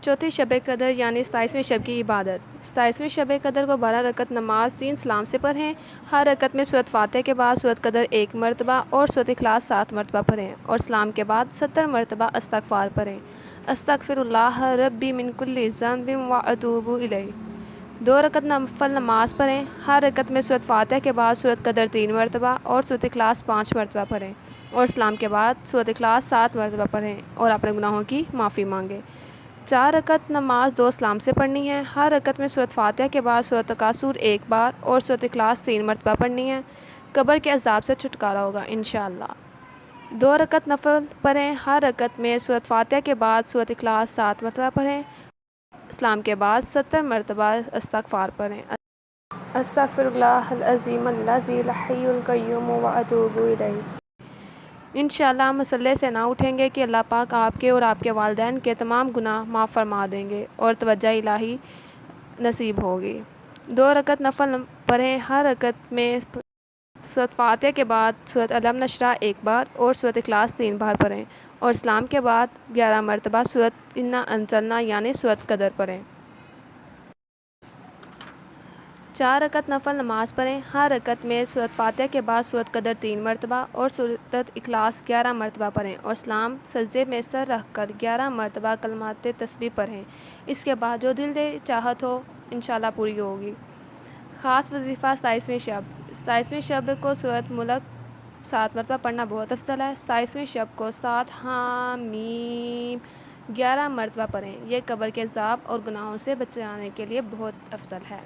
چوتھی شب قدر یعنی 27ویں شب کی عبادت۔ 27ویں شب قدر کو 12 رکعت نماز 3 سلام سے پڑھیں۔ ہر رکعت میں سورۃ فاتحہ کے بعد سورۃ قدر 1 مرتبہ اور سورۃ اخلاص 7 مرتبہ پڑھیں اور سلام کے بعد 70 مرتبہ استغفار پڑھیں۔ استغفر اللہ ربی من کل ذنب واتوب الیہ۔ 2 رکعت نفل نماز پڑھیں۔ ہر رکعت میں سورۃ فاتحہ کے بعد سورۃ قدر 3 مرتبہ اور سورۃ اخلاص 5 مرتبہ پڑھیں اور سلام کے بعد سورۃ اخلاص 7 مرتبہ پڑھیں اور اپنے گناہوں کی معافی مانگیں۔ 4 رکعت نماز 2 سلام سے پڑھنی ہے۔ ہر رکعت میں سورۃ فاتحہ کے بعد سورۃ تکاثر 1 بار اور سورۃ اخلاص 3 مرتبہ پڑھنی ہے۔ قبر کے عذاب سے چھٹکارا ہوگا انشاءاللہ۔ 2 رکعت نفل پڑھیں۔ ہر رکعت میں سورۃ فاتحہ کے بعد سورۃ اخلاص 7 مرتبہ پڑھیں۔ سلام کے بعد 70 مرتبہ استغفار پڑھیں۔ استغفر اللہ العظیم الذی الحی القیوم واتوب الیہ۔ انشاءاللہ ہم مصلی سے نہ اٹھیں گے کہ اللہ پاک آپ کے اور آپ کے والدین کے تمام گناہ معاف فرما دیں گے اور توجہ الہی نصیب ہوگی۔ 2 رکعت نفل پڑھیں۔ ہر رکعت میں سورۃ فاتحہ کے بعد سورۃ الم نشرح 1 بار اور سورۃ اخلاص 3 بار پڑھیں اور سلام کے بعد 11 مرتبہ سورۃ انا انزلنا یعنی سورۃ قدر پڑھیں۔ 4 رکعت نفل نماز پڑھیں۔ ہر رکعت میں سورۃ فاتحہ کے بعد سورۃ قدر 3 مرتبہ اور سورۃ اخلاص 11 مرتبہ پڑھیں اور سلام سجدے میں سر رکھ کر 11 مرتبہ کلمات تسبیح پڑھیں۔ اس کے بعد جو دل سے چاہت ہو انشاءاللہ پوری ہوگی۔ خاص وظیفہ 27ویں شب۔ 27ویں شب کو سورۃ ملک 7 مرتبہ پڑھنا بہت افضل ہے۔ 27ویں شب کو 7 حامیم 11 مرتبہ پڑھیں۔ یہ قبر کے عذاب اور گناہوں سے بچانے کے لیے بہت افضل ہے۔